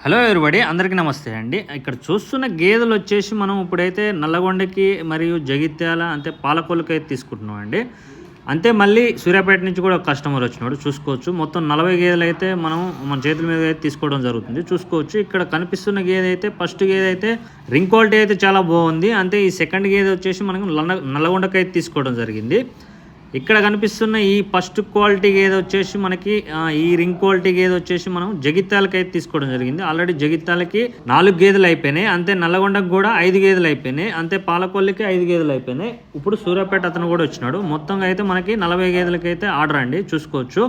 Hello everybody అందరికీ నమస్తే అండి. ఇక్కడ చూస్తున్న గేదెలు వచ్చేసి మనం ఇప్పుడైతే నల్లగొండకి మరియు జగిత్యాల అంటే పాలకొల్లుకి అయితే తీసుకుంటున్నాం అండి. అంతే మళ్ళీ సూర్యాపేట నుంచి కూడా ఒక కస్టమర్ వచ్చినాడు చూసుకోవచ్చు. మొత్తం 40 గేదెలు అయితే మన చేతుల మీద అయితే తీసుకోవడం జరుగుతుంది చూసుకోవచ్చు. ఇక్కడ కనిపిస్తున్న గేదె అయితే ఫస్ట్ గేదె అయితే రింగ్ క్వాలిటీ అయితే చాలా బాగుంది. అంతే ఈ సెకండ్ గేదె వచ్చేసి మనకు నల్లగొండకి అయితే తీసుకోవడం జరిగింది. ఇక్కడ కనిపిస్తున్న ఈ ఫస్ట్ క్వాలిటీ గేదె వచ్చేసి మనకి ఈ రింగ్ క్వాలిటీ గేదె వచ్చేసి మనం జగిత్యాలకి అయితే తీసుకోవడం జరిగింది. ఆల్రెడీ జగిత్యాలకి 4 గేదెలు అయిపోయినాయి. అంతే నల్లగొండకు కూడా 5 గేదెలు అయిపోయినాయి. అంతే పాలకొల్లికి 5 గేదెలు అయిపోయినాయి. ఇప్పుడు సూర్యాపేట అతను కూడా వచ్చినాడు. మొత్తంగా అయితే మనకి 40 గేదెలకి అయితే ఆర్డర్ అండి చూసుకోవచ్చు.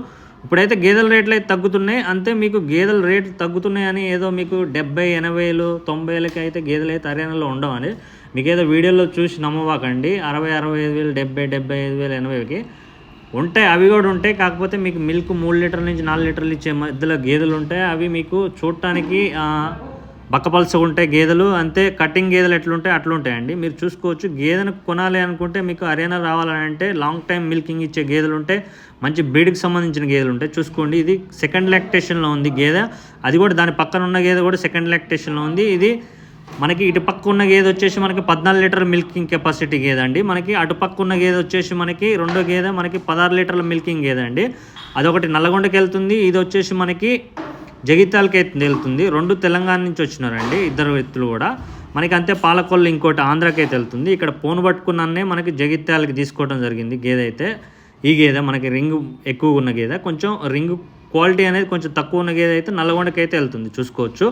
ఇప్పుడైతే గేదెల రేట్లు అయితే తగ్గుతున్నాయి. అంతే మీకు గేదెల రేట్లు తగ్గుతున్నాయి అని ఏదో మీకు 70, 80, 90 అయితే గేదెలు అయితే హర్యానాలో ఉండవని మీకు ఏదో వీడియోలో చూసి నమ్మవాకండి. 60, 65,000, 70, 75,000, 80కి ఉంటాయి. అవి కూడా ఉంటాయి. కాకపోతే మీకు మిల్క్ 3 లీటర్ల నుంచి 4 లీటర్లు ఇచ్చే మధ్యలో గేదెలు ఉంటాయి. అవి మీకు చూడటానికి బక్కపలసగా ఉంటాయి గేదెలు. అంతే కటింగ్ గేదెలు ఎట్లుంటాయి అట్లుంటాయండి. మీరు చూసుకోవచ్చు. గేదెను కొనాలి అనుకుంటే మీకు హర్యానా రావాలంటే లాంగ్ టైం మిల్కింగ్ ఇచ్చే గేదెలు ఉంటాయి. మంచి బ్రీడ్కి సంబంధించిన గేదెలు ఉంటాయి. చూసుకోండి, ఇది సెకండ్ లాక్టేషన్లో ఉంది గేదె. అది కూడా దాని పక్కన ఉన్న గేదె కూడా సెకండ్ లాక్టేషన్లో ఉంది. ఇది మనకి ఇటు పక్క ఉన్న గేదె వచ్చేసి మనకి 14 లీటర్ మిల్కింగ్ కెపాసిటీ గేదె అండి. మనకి అటు పక్క ఉన్న గేదె వచ్చేసి మనకి రెండో గేదె మనకి 16 లీటర్ల మిల్కింగ్ గేదె అండి. అదొకటి నల్లగొండకి వెళ్తుంది. ఇది వచ్చేసి మనకి జగిత్యాలకి అయితే వెళ్తుంది. 2 తెలంగాణ నుంచి వచ్చినారండి ఇద్దరు వ్యక్తులు కూడా. మనకి అంతే పాలకొల్లు ఇంకోటి ఆంధ్రాకి అయితే వెళ్తుంది. ఇక్కడ ఫోన్ పట్టుకున్నానే మనకి జగిత్యాలకి తీసుకోవడం జరిగింది గేదె అయితే. ఈ గేదె మనకి రింగ్ ఎక్కువ ఉన్న గేదె, కొంచెం రింగ్ క్వాలిటీ అనేది కొంచెం తక్కువ ఉన్న గేదె అయితే నల్లగొండకి అయితే వెళ్తుంది చూసుకోవచ్చు.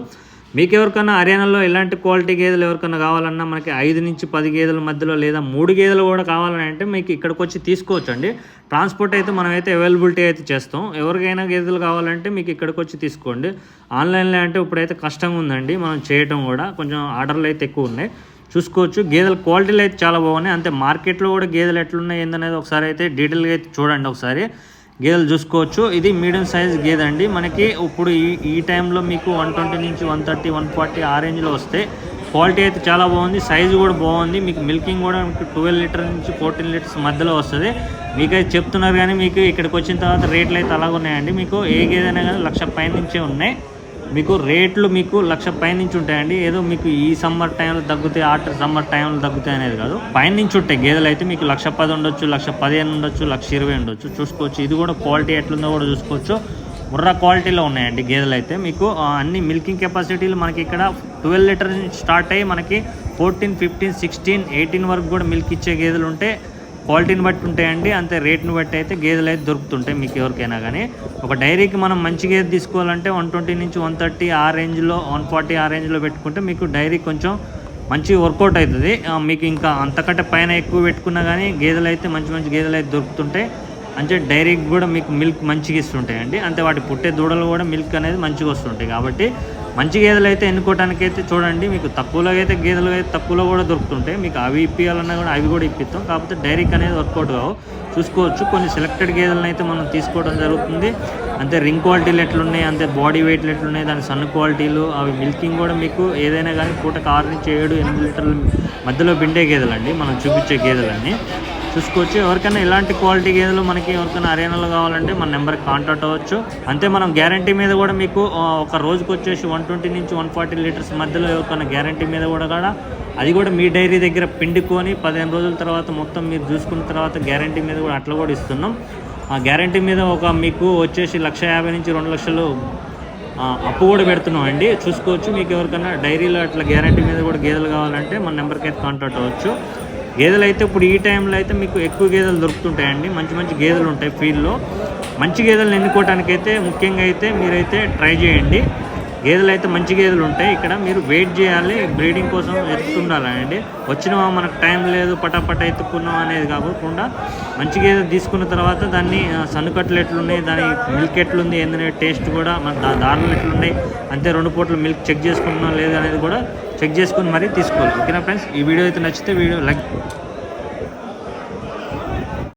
మీకు ఎవరికైనా హర్యానాలో ఎలాంటి క్వాలిటీ గేదెలు ఎవరికైనా కావాలన్నా మనకి 5 నుంచి 10 గేదెల మధ్యలో లేదా 3 గేదెలు కూడా కావాలని అంటే మీకు ఇక్కడికి వచ్చి తీసుకోవచ్చు అండి. ట్రాన్స్పోర్ట్ అయితే మనమైతే అవైలబిలిటీ అయితే చేస్తాం. ఎవరికైనా గేదెలు కావాలంటే మీకు ఇక్కడికి వచ్చి తీసుకోండి. ఆన్లైన్లో అంటే ఇప్పుడైతే కష్టంగా ఉందండి మనం చేయటం కూడా, కొంచెం ఆర్డర్లు అయితే ఎక్కువ ఉన్నాయి చూసుకోవచ్చు. గేదెల క్వాలిటీలు అయితే చాలా బాగున్నాయి. అంతే మార్కెట్లో కూడా గేదెలు ఎట్లున్నాయి ఏందనేది ఒకసారి అయితే డీటెయిల్గా అయితే చూడండి ఒకసారి. గేదెలు చూసుకోవచ్చు. ఇది మీడియం సైజ్ గేదె అండి. మనకి ఇప్పుడు ఈ టైంలో మీకు 120 నుంచి 130, 140 ఆ రేంజ్లో వస్తే క్వాలిటీ అయితే చాలా బాగుంది. సైజు కూడా బాగుంది. మీకు మిల్కింగ్ కూడా మీకు 12 లీటర్ నుంచి 14 లీటర్స్ మధ్యలో వస్తుంది. మీకైతే చెప్తున్నారు కానీ మీకు ఇక్కడికి వచ్చిన తర్వాత రేట్లు అయితే అలాగ ఉన్నాయండి. మీకు ఏ గేదెనా కానీ 1,00,000 పై నుంచే ఉన్నాయి. మీకు రేట్లు మీకు 1,00,000 పై నుంచి ఉంటాయండి. ఏదో మీకు ఈ సమ్మర్ టైంలో తగ్గుతాయి, ఆఫ్టర్ సమ్మర్ టైంలో తగ్గుతాయి అనేది కాదు. పై నుంచి ఉంటాయి గేదెలు అయితే మీకు 1,10,000 ఉండొచ్చు, 1,15,000 ఉండొచ్చు, 1,20,000 ఉండొచ్చు చూసుకోవచ్చు. ఇది కూడా క్వాలిటీ ఎట్లుందో కూడా చూసుకోవచ్చు. ముర్రా క్వాలిటీలో ఉన్నాయండి గేదెలు అయితే. మీకు అన్ని మిల్కింగ్ కెపాసిటీలు మనకి ఇక్కడ 12 లీటర్ నుంచి స్టార్ట్ అయ్యి మనకి 14, 15, 16, 18 వరకు కూడా మిల్క్ ఇచ్చే గేదెలు ఉంటే క్వాలిటీని బట్టి ఉంటాయండి. అంతే రేట్ని బట్టి అయితే గేదెలు అయితే దొరుకుతుంటాయి మీకు ఎవరికైనా కానీ. ఒక డైరీకి మనం మంచి గేదె తీసుకోవాలంటే 120 నుంచి 130 ఆ రేంజ్లో, 140 ఆ రేంజ్లో పెట్టుకుంటే మీకు డైరీ కొంచెం మంచి వర్కౌట్ అవుతుంది. మీకు ఇంకా అంతకంటే పైన ఎక్కువ పెట్టుకున్నా కానీ గేదెలు అయితే మంచి గేదెలు అయితే దొరుకుతుంటాయి. అంటే డైరీకి కూడా మీకు మిల్క్ మంచిగా ఇస్తుంటాయండి. అంతే వాటి పుట్టే దూడలు కూడా మిల్క్ అనేది మంచిగా వస్తుంటాయి. కాబట్టి మంచి గేదెలు అయితే ఎన్నుకోవడానికి అయితే చూడండి. మీకు తక్కువలో అయితే గేదెలు అయితే తక్కువలో కూడా దొరుకుతుంటాయి. మీకు అవి ఇప్పించాలన్నా కూడా అవి కూడా ఇప్పిస్తాం. కాకపోతే డైరీకి అనేది వర్కౌట్ కావు చూసుకోవచ్చు. కొన్ని సెలెక్టెడ్ గేదెలను అయితే మనం తీసుకోవడం జరుగుతుంది. అంతే రింగ్ క్వాలిటీలు ఎట్లున్నాయి, అంతే బాడీ వెయిట్లు ఎట్లున్నాయి, దాని సన్ క్వాలిటీలు, అవి మిల్కింగ్ కూడా మీకు ఏదైనా కానీ పూటకు 6 నుంచి 7, 8 లీటర్ల మధ్యలో పిండే గేదెలండి మనం చూపించే గేదెలన్నీ చూసుకోవచ్చు. ఎవరికైనా ఇలాంటి క్వాలిటీ గేదెలు మనకి ఎవరికైనా హర్యానాలో కావాలంటే మన నెంబర్కి కాంటాక్ట్ అవ్వచ్చు. అంతే మనం గ్యారంటీ మీద కూడా మీకు ఒక రోజుకి వచ్చేసి 120 నుంచి 140 లీటర్స్ మధ్యలో ఎవరికైనా గ్యారంటీ మీద కూడా అది కూడా మీ డైరీ దగ్గర పిండుకొని 15 రోజుల తర్వాత మొత్తం మీరు చూసుకున్న తర్వాత గ్యారంటీ మీద కూడా అట్లా కూడా ఇస్తున్నాం. ఆ గ్యారంటీ మీద ఒక మీకు వచ్చేసి 1,50,000 నుంచి 2,00,000 అప్పు కూడా పెడుతున్నాం అండి చూసుకోవచ్చు. మీకు ఎవరికైనా డైరీలో అట్లా గ్యారంటీ మీద కూడా గేదెలు కావాలంటే మన నెంబర్కి అయితే కాంటాక్ట్ అవ్వచ్చు. గేదెలు అయితే ఇప్పుడు ఈ టైంలో అయితే మీకు ఎక్కువ గేదెలు దొరుకుతుంటాయండి. మంచి గేదెలు ఉంటాయి ఫీల్డ్లో. మంచి గేదెలను ఎన్నుకోవడానికైతే ముఖ్యంగా అయితే మీరైతే ట్రై చేయండి. గేదెలు అయితే మంచి గేదెలు ఉంటాయి. ఇక్కడ మీరు వెయిట్ చేయాలి, బ్రీడింగ్ కోసం ఎత్తుకుండాలండి. వచ్చినవా మనకు టైం లేదు పటాపట ఎత్తుకున్నాం అనేది కాకుండా మంచి గేదె తీసుకున్న తర్వాత దాన్ని సన్నుకట్లు ఎట్లున్నాయి, దాని మిల్క్ ఎట్లుంది ఏందనే టేస్ట్ కూడా మన దారులు ఎట్లున్నాయి, అంతే 2 పూటలు మిల్క్ చెక్ చేసుకుంటున్నాం లేదు అనేది కూడా చెక్ చేసుకుని మరీ తీసుకోవాలి. ఓకేనా ఫ్రెండ్స్, ఈ వీడియో అయితే నచ్చితే వీడియో లైక్